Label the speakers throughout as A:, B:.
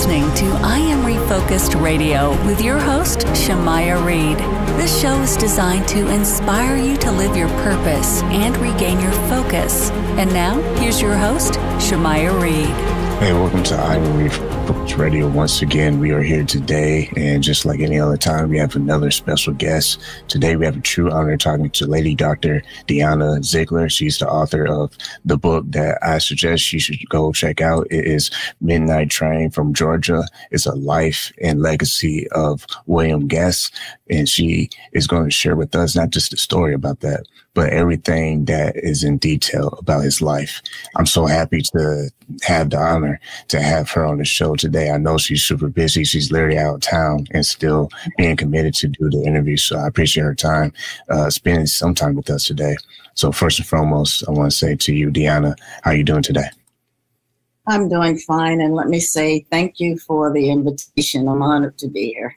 A: listening to I Am Refocused Radio with your host, Shamaya Reed. This show is designed to inspire you to live your purpose and regain your focus. And now, here's your host, Shamaya Reed.
B: Hey, welcome to I Am Refocused Radio. Once again, we are here today, and just like any other time, we have another special guest. Today, we have a true honor talking to Lady Dr. Deanna Ziegler. She's the author of the book that I suggest you should go check out. It is Midnight Train from Georgia. It's a life and legacy of William Guest, and she is going to share with us not just the story about that, but everything that is in detail about his life. I'm so happy to have the honor to have her on the show today. I know she's super busy. She's literally out of town and still being committed to do the interview. So I appreciate her time, spending some time with us today. So first and foremost, I want to say to you, Deanna, how are you doing today?
C: I'm doing fine. And let me say thank you for the invitation. I'm honored to be here.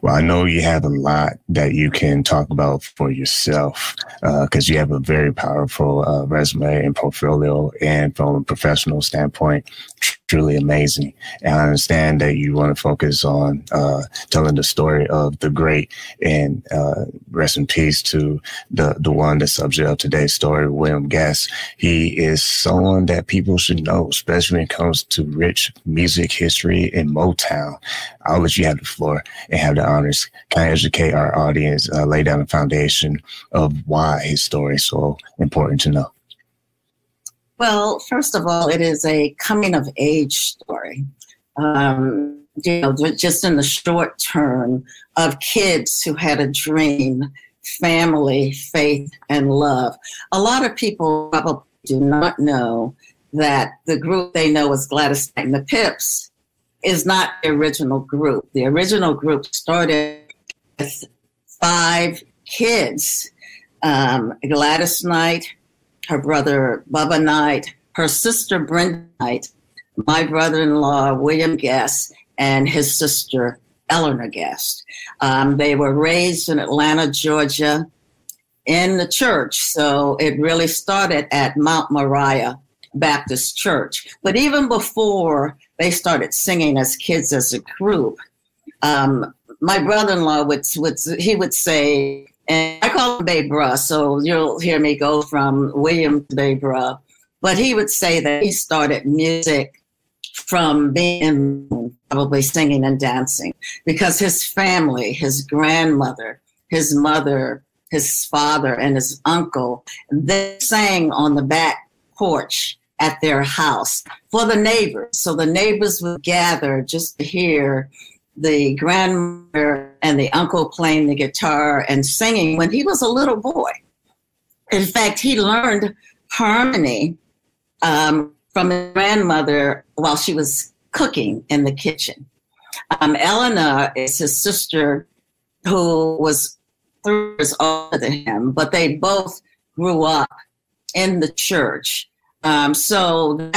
B: Well, I know you have a lot that you can talk about for yourself because you have a very powerful resume and portfolio, and from a professional standpoint, truly amazing. And I understand that you want to focus on telling the story of the great, and rest in peace to the one, the subject of today's story, William Guest. He is someone that people should know, especially when it comes to rich music history and Motown. I'll let you have the floor and have the honors. Kind of educate our audience, lay down the foundation of why his story is so important to know.
C: Well, first of all, it is a coming of age story. Just in the short term of kids who had a dream, family, faith, and love. A lot of people probably do not know that the group they know as Gladys Knight and the Pips is not the original group. The original group started with 5 kids. Gladys Knight, her brother Bubba Knight, her sister Brenda Knight, my brother-in-law William Guest, and his sister Eleanor Guest. They were raised in Atlanta, Georgia, in the church. So it really started at Mount Moriah Baptist Church. But even before they started singing as kids as a group, my brother-in-law would say, and I call him Babe Bruh, so you'll hear me go from William to Babe Bruh, but he would say that he started music from being probably singing and dancing because his family, his grandmother, his mother, his father, and his uncle, they sang on the back porch at their house for the neighbors. So the neighbors would gather just to hear the grandmother and the uncle playing the guitar and singing when he was a little boy. In fact, he learned harmony from his grandmother while she was cooking in the kitchen. Eleanor is his sister who was 3 years older than him, but they both grew up in the church. So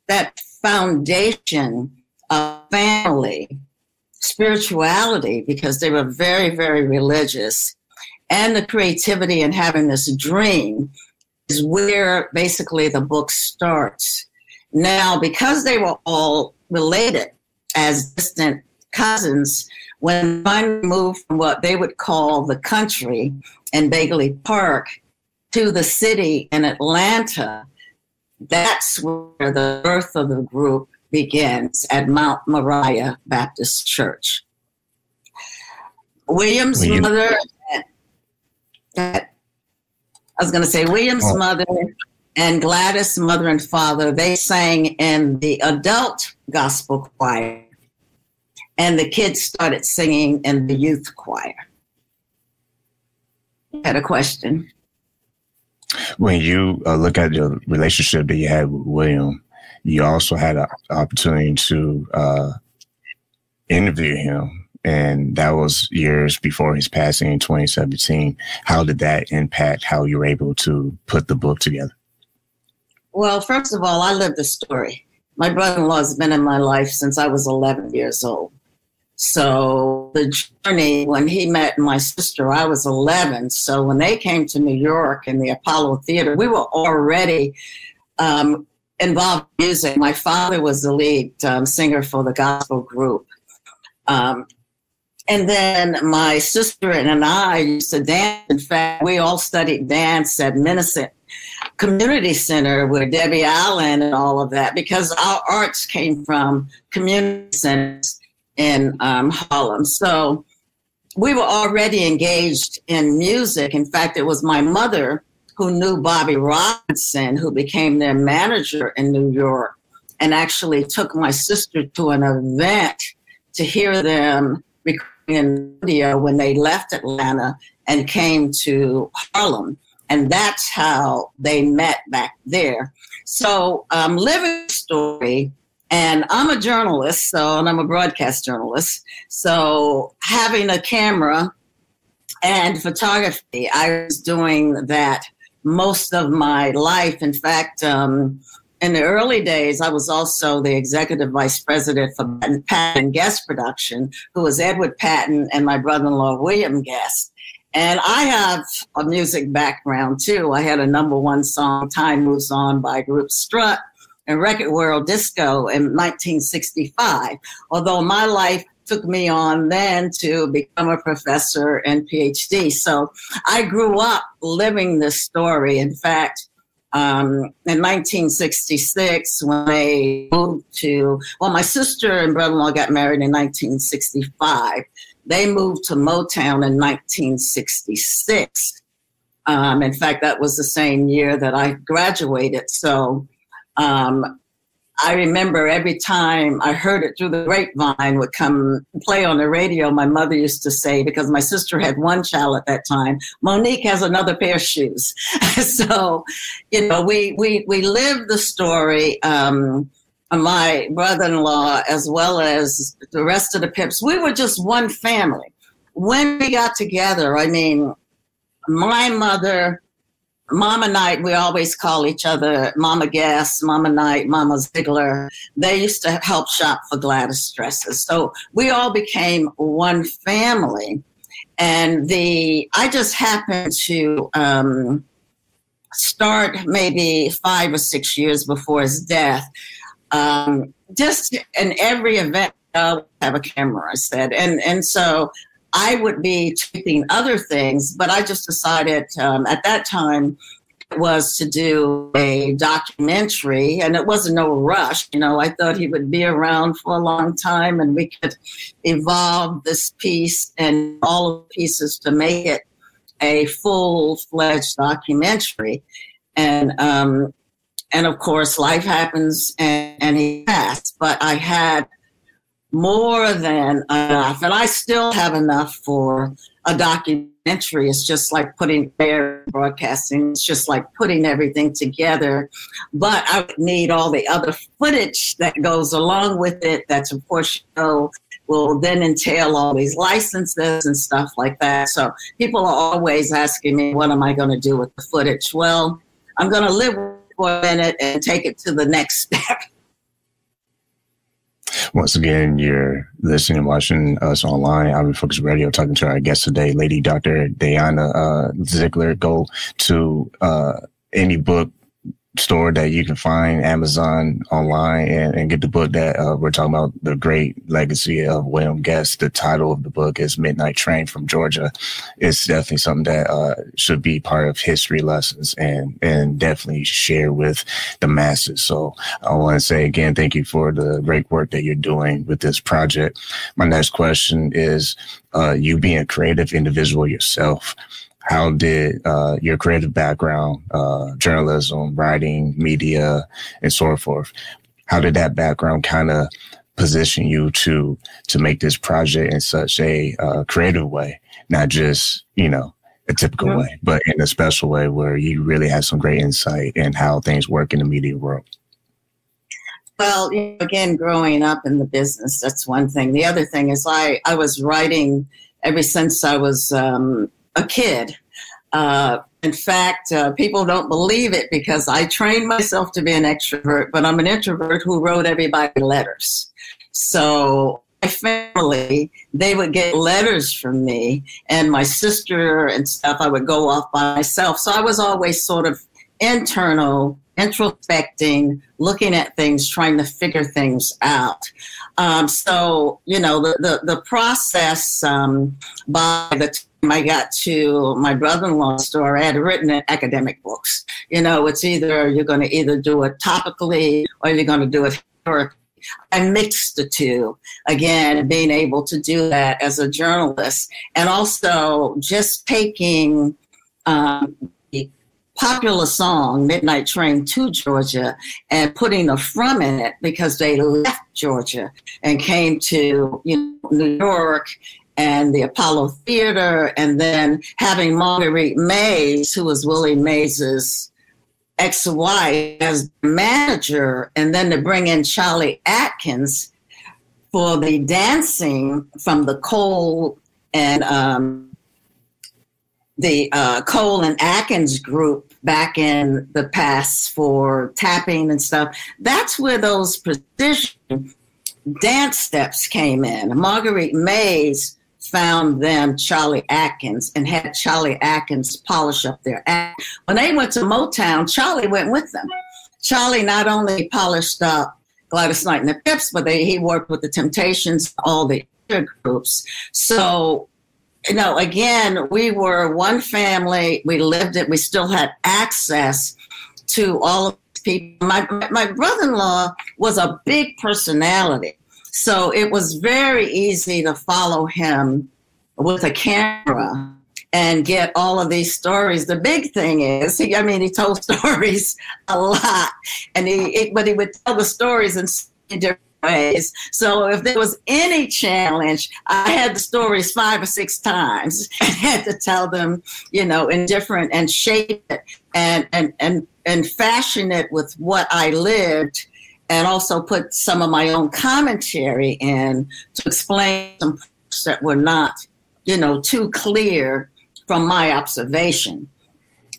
C: that foundation of family, spirituality, because they were very, very religious, and the creativity and having this dream is where basically the book starts. Now, because they were all related as distant cousins, when I moved from what they would call the country in Bagley Park to the city in Atlanta, that's where the birth of the group begins, at Mount Moriah Baptist Church. William's mother and Gladys' mother and father, they sang in the adult gospel choir, and the kids started singing in the youth choir. Had a question?
B: When you look at the relationship that you had with William, you also had an opportunity to interview him, and that was years before his passing in 2017. How did that impact how you were able to put the book together?
C: Well, first of all, I lived the story. My brother-in-law has been in my life since I was 11 years old. So the journey, when he met my sister, I was 11. So when they came to New York in the Apollo Theater, we were already involved in music. My father was the lead singer for the gospel group. And then my sister and I used to dance. In fact, we all studied dance at Minnesota Community Center with Debbie Allen and all of that, because our arts came from community centers in Harlem. So we were already engaged in music. In fact, it was my mother who knew Bobby Robinson, who became their manager in New York, and actually took my sister to an event to hear them recording in the studio when they left Atlanta and came to Harlem. And that's how they met back there. So living story, and I'm a journalist, and I'm a broadcast journalist. So having a camera and photography, I was doing that most of my life. In fact, in the early days, I was also the executive vice president for Patton Guest Production, who was Edward Patton and my brother-in-law, William Guest. And I have a music background, too. I had a #1 song, Time Moves On, by Group Strut and Record World Disco in 1965, although my life took me on then to become a professor and PhD. So I grew up living this story. In fact, in 1966, when they moved my sister and brother-in-law got married in 1965. They moved to Motown in 1966. In fact, that was the same year that I graduated. So I remember every time I heard it through the grapevine would come play on the radio, my mother used to say, because my sister had one child at that time, Monique has another pair of shoes. So, we lived the story. My brother-in-law, as well as the rest of the Pips, we were just one family. When we got together, my mother, Mama Knight, we always call each other Mama Guest, Mama Knight, Mama Ziegler. They used to help shop for Gladys dresses. So we all became one family. And I just happened to start maybe 5 or 6 years before his death. Just in every event, I would have a camera, I said. And so I would be tweeting other things, but I just decided at that time it was to do a documentary, and it wasn't no rush. I thought he would be around for a long time and we could evolve this piece and all of the pieces to make it a full-fledged documentary. And of course, life happens and he passed, but I had more than enough, and I still have enough for a documentary. It's just like putting air broadcasting. It's just like putting everything together. But I would need all the other footage that goes along with it. That's, of course, will then entail all these licenses and stuff like that. So people are always asking me, what am I going to do with the footage? Well, I'm going to live for a minute and take it to the next step.
B: Once again, you're listening and watching us online. I'm Focus Radio, talking to our guest today, Lady Dr. Diana Ziegler. Go to any book store that you can find, Amazon, online, and get the book that we're talking about, The Great Legacy of William Guest. The title of the book is Midnight Train from Georgia. It's definitely something that should be part of history lessons and definitely share with the masses. So I want to say again, thank you for the great work that you're doing with this project. My next question is, you being a creative individual yourself, how did your creative background, journalism, writing, media, and so forth, how did that background kind of position you to make this project in such a creative way, not just, a typical way, but in a special way where you really have some great insight in how things work in the media world?
C: Well, again, growing up in the business, that's one thing. The other thing is I was writing ever since I was a kid. In fact, people don't believe it because I trained myself to be an extrovert, but I'm an introvert who wrote everybody letters. So my family, they would get letters from me, and my sister and stuff, I would go off by myself. So I was always sort of internal introspecting, looking at things, trying to figure things out. So, you know, the process, by the time I got to my brother-in-law's store, I had written in academic books. You know, it's either you're going to either do it topically or you're going to do it historically. I mixed the two, again, being able to do that as a journalist, and also just taking the popular song Midnight Train to Georgia and putting a from in it, because they left Georgia and came to, you know, New York and the Apollo Theater, and then having Marguerite Mays, who was Willie Mays's ex-wife, as manager, and then to bring in Charlie Atkins for the dancing from the Cole and Cole and Atkins group back in the past for tapping and stuff. That's where those precision dance steps came in. Marguerite Mays found them Charlie Atkins and had Charlie Atkins polish up their act. When they went to Motown, Charlie went with them. Charlie not only polished up Gladys Knight and the Pips, but he worked with the Temptations, all the other groups. So, you know, again, we were one family. We lived it. We still had access to all of these people. My brother-in-law was a big personality. So it was very easy to follow him with a camera and get all of these stories. The big thing is, he told stories a lot, but he would tell the stories in different ways. So if there was any challenge, I had the stories 5 or 6 times and had to tell them, you know, in different, and shape it and fashion it with what I lived, and also put some of my own commentary in to explain some parts that were not, you know, too clear from my observation.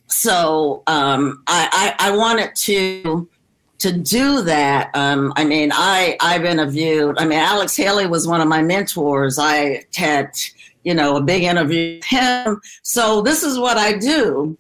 C: So I wanted to do that. I've interviewed, Alex Haley was one of my mentors. I had, you know, a big interview with him. So this is what I do.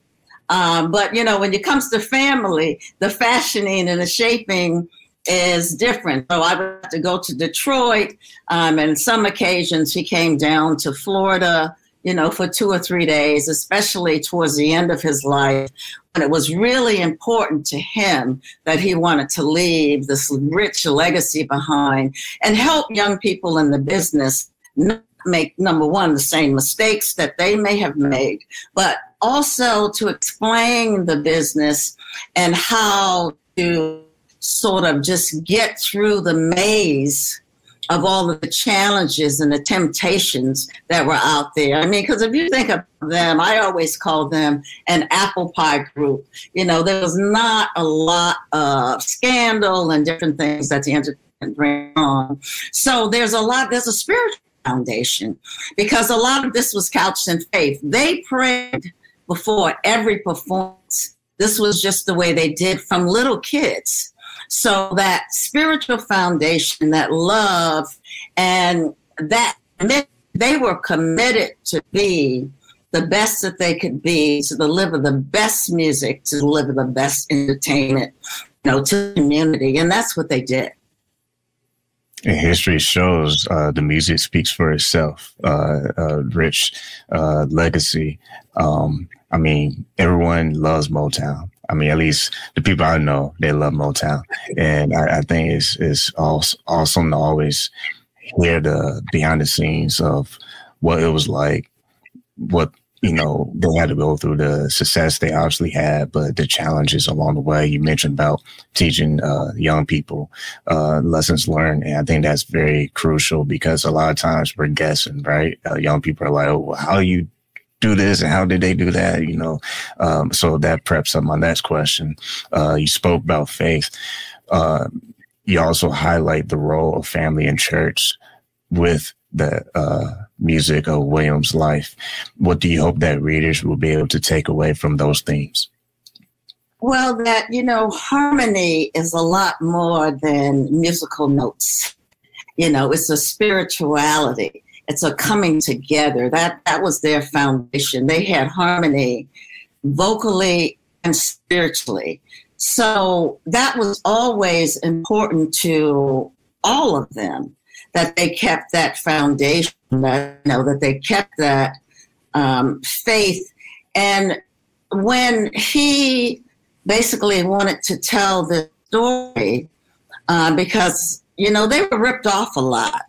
C: But, you know, when it comes to family, the fashioning and the shaping is different. So I would have to go to Detroit. And some occasions he came down to Florida, you know, for 2 or 3 days, especially towards the end of his life. And it was really important to him that he wanted to leave this rich legacy behind and help young people in the business not make, number one, the same mistakes that they may have made, but also to explain the business and how to sort of just get through the maze of all of the challenges and the temptations that were out there. I mean, because if you think of them, I always call them an apple pie group. You know, there was not a lot of scandal and different things that the entertainment bring on. So there's a spiritual foundation, because a lot of this was couched in faith. They prayed before every performance. This was just the way they did from little kids. So that spiritual foundation, that love, and that they were committed to be the best that they could be, to deliver the best music, to deliver the best entertainment, you know, to the community. And that's what they did.
B: And history shows the music speaks for itself. Rich legacy. Everyone loves Motown. At least the people I know, they love Motown. And I think it's awesome to always hear the behind the scenes of what it was like, what, you know, they had to go through, the success they obviously had, but the challenges along the way. You mentioned about teaching young people lessons learned. And I think that's very crucial, because a lot of times we're guessing, right? Young people are like, oh, well, how you do this and how did they do that, you know? So that preps up my next question. You spoke about faith. You also highlight the role of family and church with the music of Williams' life. What do you hope that readers will be able to take away from those themes?
C: Well, that, you know, harmony is a lot more than musical notes. You know, it's a spirituality. It's a coming together. That was their foundation. They had harmony vocally and spiritually. So that was always important to all of them, that they kept that foundation, that, that they kept that faith. And when he basically wanted to tell the story, because, they were ripped off a lot.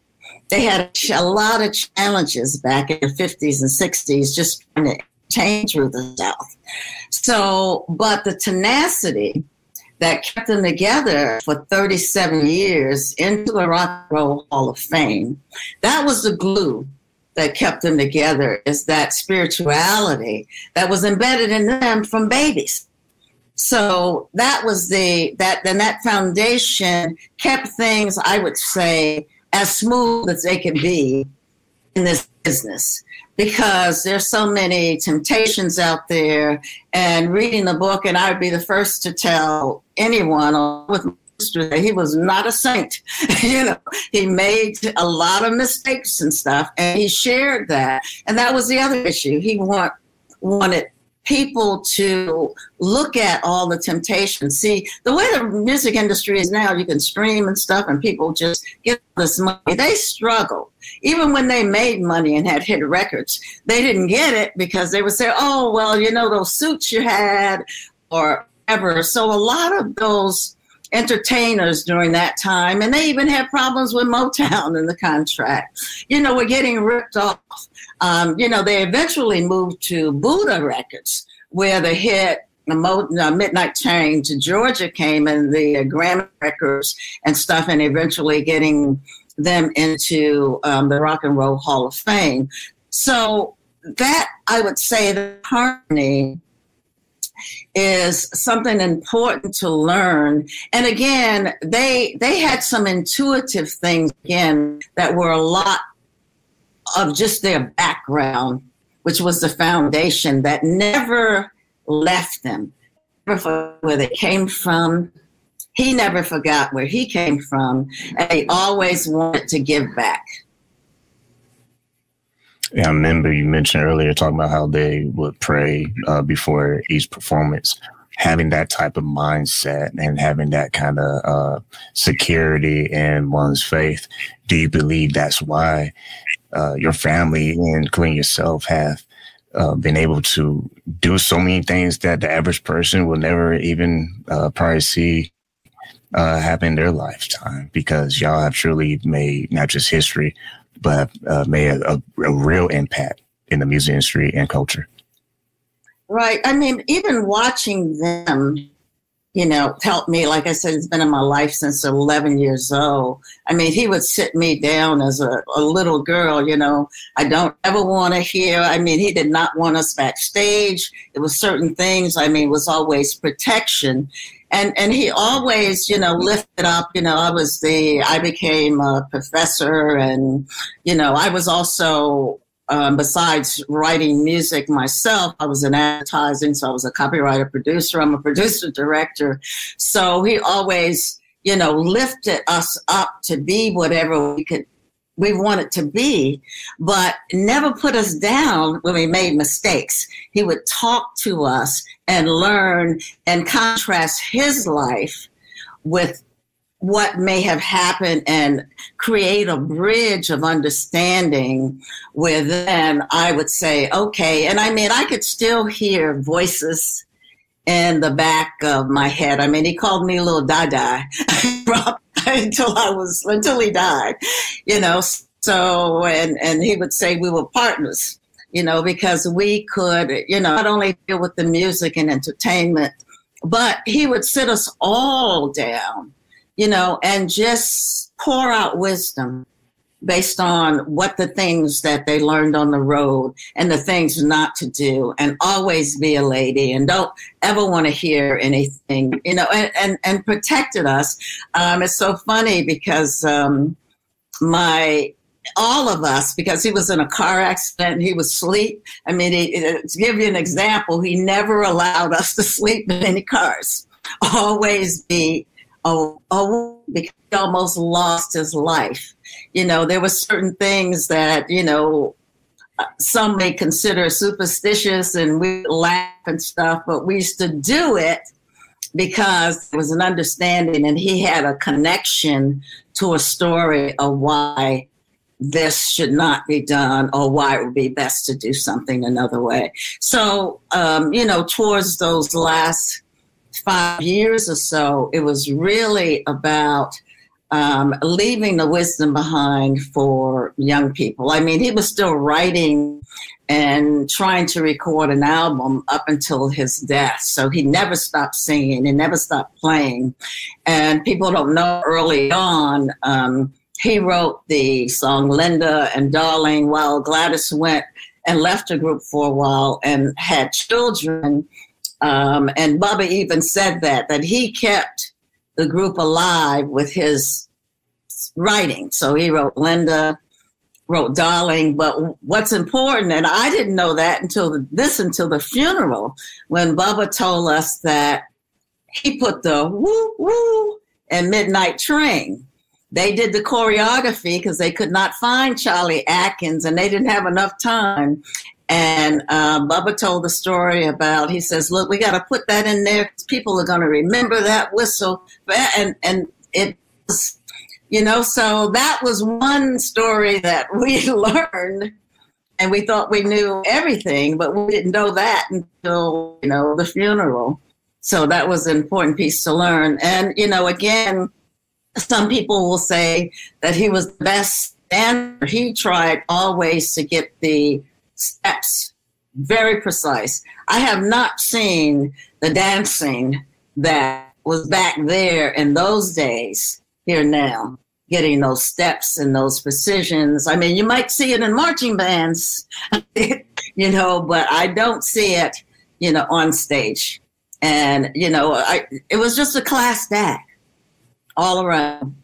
C: They had a lot of challenges back in the 50s and 60s, just trying to change through the South. So, but the tenacity that kept them together for 37 years into the Rock and Roll Hall of Fame, that was the glue that kept them together, is that spirituality that was embedded in them from babies. So that was that foundation kept things, I would say, as smooth as they could be in this business, because there's so many temptations out there. And reading the book, and I'd be the first to tell anyone with that he was not a saint. He made a lot of mistakes and stuff, and he shared that. And that was the other issue. He wanted people to look at all the temptations. See, the way the music industry is now, you can stream and stuff, and people just get this money. They struggle. Even when they made money and had hit records, they didn't get it because they would say, oh, well, those suits you had or whatever. So a lot of those entertainers during that time, and they even had problems with Motown in the contract, were getting ripped off. They eventually moved to Buddha Records, where the hit Midnight Train to Georgia came, and the Grammy Records and stuff, and eventually getting them into the Rock and Roll Hall of Fame. So that, I would say, the harmony is something important to learn. And again, they had some intuitive things, again, that were a lot of just their background, which was the foundation that never left them, never forgot where they came from. He never forgot where he came from, and he always wanted to give back.
B: Yeah, I remember you mentioned earlier talking about how they would pray before each performance. Having that type of mindset and having that kind of security in one's faith, do you believe that's why your family, including yourself, have been able to do so many things that the average person will never even probably see happen in their lifetime? Because y'all have truly made not just history, but made a real impact in the music industry and culture.
C: Right. I mean, even watching them, helped me. Like I said, it's been in my life since 11 years old. I mean, he would sit me down as a little girl, I don't ever want to hear. I mean, he did not want us backstage. There was certain things, it was always protection. And he always, lifted up, I became a professor, and, I was also, besides writing music myself, I was in advertising, so I was a copywriter, producer. I'm a producer director. So he always, lifted us up to be whatever we wanted to be, but never put us down when we made mistakes. He would talk to us and learn and contrast his life with what may have happened and create a bridge of understanding where then I would say, okay. And I could still hear voices in the back of my head. He called me little Dada until he died, so, and he would say we were partners, because we could, not only deal with the music and entertainment, but he would sit us all down, and just pour out wisdom based on what the things that they learned on the road and the things not to do, and always be a lady and don't ever want to hear anything, and protected us. It's so funny because all of us, because he was in a car accident and he was asleep. To give you an example, he never allowed us to sleep in any cars. Always be, because he almost lost his life. There were certain things that, some may consider superstitious, and we laugh and stuff, but we used to do it because there was an understanding and he had a connection to a story of why this should not be done or why it would be best to do something another way. So, towards those last 5 years or so, it was really about leaving the wisdom behind for young people. I mean, he was still writing and trying to record an album up until his death. So he never stopped singing. He never stopped playing. And people don't know, early on, he wrote the song Linda and Darling while Gladys went and left the group for a while and had children. And Bubba even said that he kept the group alive with his writing. So he wrote Linda, wrote Darling, but what's important, and I didn't know that until the funeral, when Bubba told us that he put the woo woo and Midnight Train. They did the choreography because they could not find Charlie Atkins and they didn't have enough time. And Bubba told the story about, he says, look, we got to put that in there because people are going to remember that whistle. And it was, so that was one story that we learned, and we thought we knew everything, but we didn't know that until, the funeral. So that was an important piece to learn. And, again, some people will say that he was the best dancer. He tried always to get the steps very precise. I have not seen the dancing that was back there in those days here now, getting those steps and those precisions. I mean, you might see it in marching bands, but I don't see it, on stage. And, it was just a class act all around.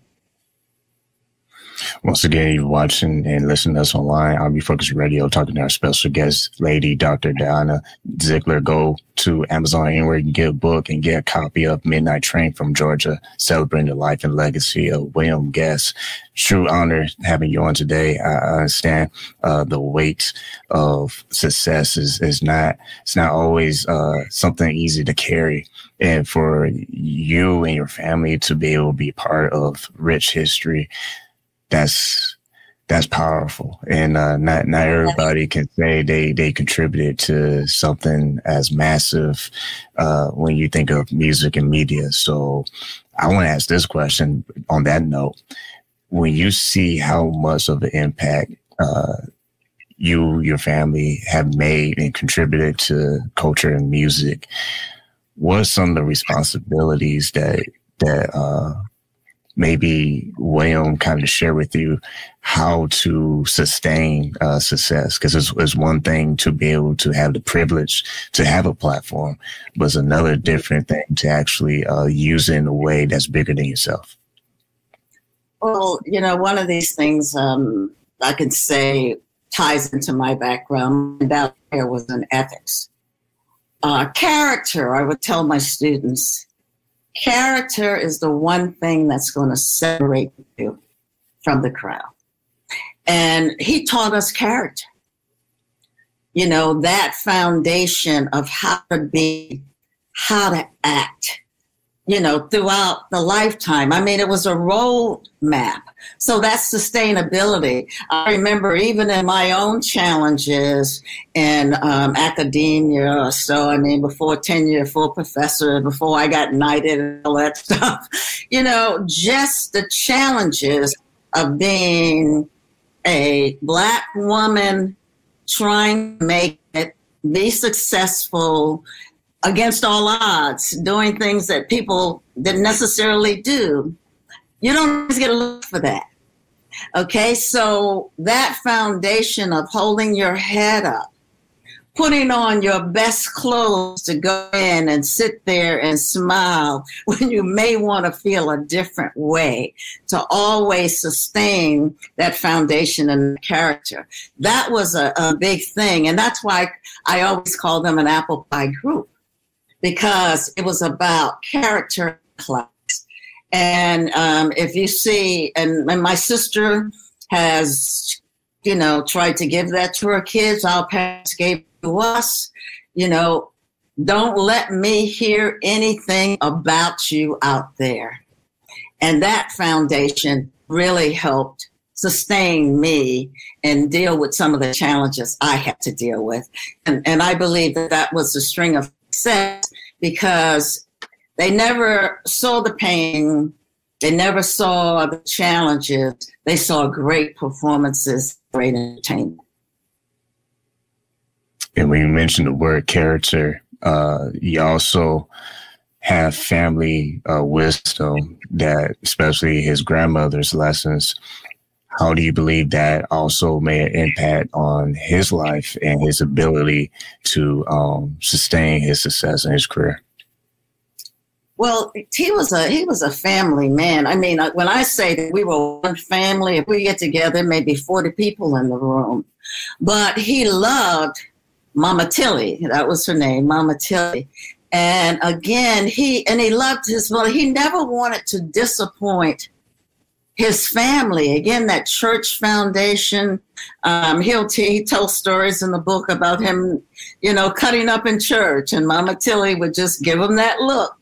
B: Once again, you're watching and listening to us online. I'll be Focused Radio, talking to our special guest, Lady Dr. Diana Ziegler. Go to Amazon anywhere you can get a book and get a copy of Midnight Train from Georgia, celebrating the life and legacy of William Guest. True honor having you on today. I understand the weight of success is not always something easy to carry. And for you and your family to be able to be part of rich history, that's powerful. And not everybody can say they contributed to something as massive when you think of music and media. So I want to ask this question on that note. When you see how much of an impact your family have made and contributed to culture and music, what are some of the responsibilities that maybe William kind of share with you how to sustain success? Because it's one thing to be able to have the privilege to have a platform, but it's another different thing to actually use it in a way that's bigger than yourself.
C: Well, one of these things I can say ties into my background. That there was an ethics. Character, I would tell my students, character is the one thing that's going to separate you from the crowd. And he taught us character. That foundation of how to be, how to act, throughout the lifetime. I mean, it was a roadmap. So that's sustainability. I remember even in my own challenges in academia. So, I mean, before tenure, full professor, before I got knighted and all that stuff, just the challenges of being a Black woman trying to make it, be successful against all odds, doing things that people didn't necessarily do. You don't always get a look for that. Okay, so that foundation of holding your head up, putting on your best clothes to go in and sit there and smile when you may want to feel a different way, to always sustain that foundation and character. That was a big thing. And that's why I always call them an apple pie group, because it was about character class. And if you see, and my sister has, tried to give that to her kids. Our parents gave it to us. Don't let me hear anything about you out there. And that foundation really helped sustain me and deal with some of the challenges I had to deal with. And I believe that that was a string of success because they never saw the pain. They never saw the challenges. They saw great performances, great entertainment.
B: And when you mentioned the word character, you also have family wisdom that, especially his grandmother's lessons. How do you believe that also made an impact on his life and his ability to sustain his success in his career?
C: Well, he was a family man. I mean, when I say that we were one family, if we get together, maybe 40 people in the room. But he loved Mama Tilly. That was her name, Mama Tilly. And again, he loved his mother. He never wanted to disappoint his family. Again, that church foundation. He tells stories in the book about him, cutting up in church, and Mama Tilly would just give him that look.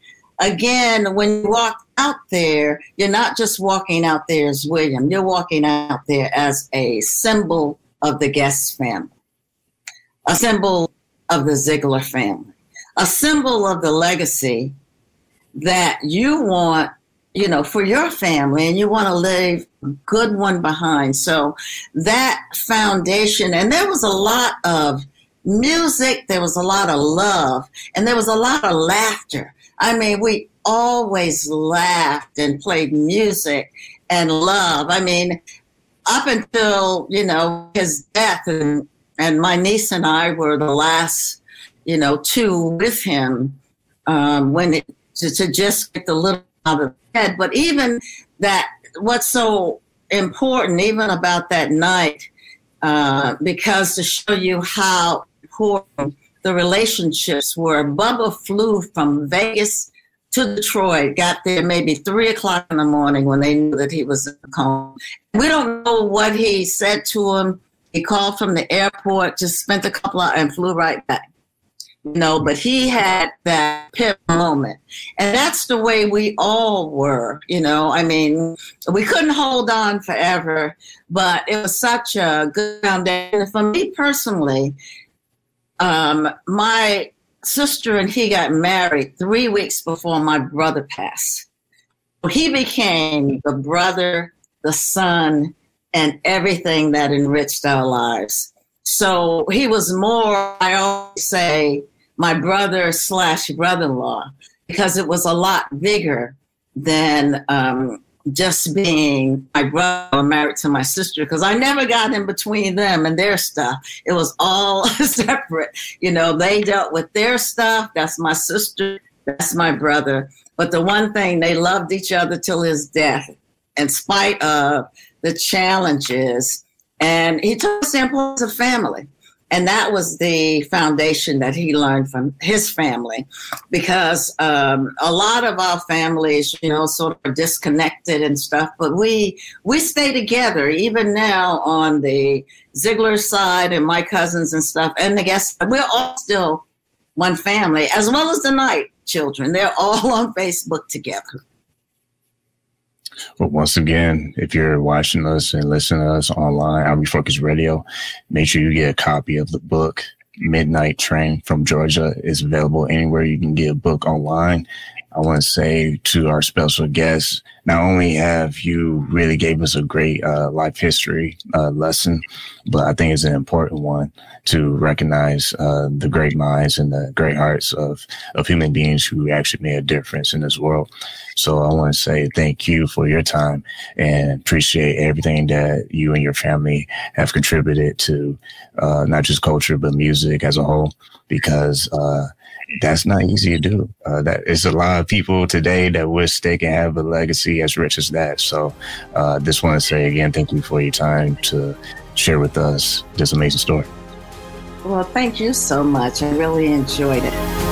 C: Again, when you walk out there, you're not just walking out there as William. You're walking out there as a symbol of the Guest family, a symbol of the Ziegler family, a symbol of the legacy that you want, for your family, and you want to leave a good one behind. So that foundation, and there was a lot of music, there was a lot of love, and there was a lot of laughter. I mean, we always laughed and played music and love. I mean, up until, his death, and my niece and I were the last, two with him to just get the little out of bed. But even that, what's so important, even about that night, because to show you how important the relationships were. Bubba flew from Vegas to Detroit, got there maybe 3 o'clock in the morning when they knew that he was in the coma. We don't know what he said to him. He called from the airport, just spent a couple hours and flew right back. But he had that pivot moment. And that's the way we all were, I mean, we couldn't hold on forever, but it was such a good foundation. For me personally, my sister and he got married 3 weeks before my brother passed. He became the brother, the son, and everything that enriched our lives. So he was more, I always say, my brother / brother-in-law, because it was a lot bigger than just being my brother married to my sister, because I never got in between them and their stuff. It was all separate. They dealt with their stuff. That's my sister. That's my brother. But the one thing, they loved each other till his death, in spite of the challenges. And he taught us the importance of family. And that was the foundation that he learned from his family, because a lot of our families, sort of disconnected and stuff, but we stay together even now on the Ziegler side and my cousins and stuff. And I guess we're all still one family, as well as the Knight children. They're all on Facebook together.
B: Well, once again, if you're watching us and listening to us online on Refocus Radio, make sure you get a copy of the book, Midnight Train from Georgia. It's available anywhere you can get a book online. I want to say to our special guests, not only have you really gave us a great life history lesson, but I think it's an important one to recognize the great minds and the great hearts of human beings who actually made a difference in this world. So I want to say thank you for your time and appreciate everything that you and your family have contributed to not just culture, but music as a whole, because that's not easy to do. That is a lot of people today that wish they can have a legacy as rich as that. So just want to say again, thank you for your time to share with us this amazing story.
C: Well, thank you so much. I really enjoyed it.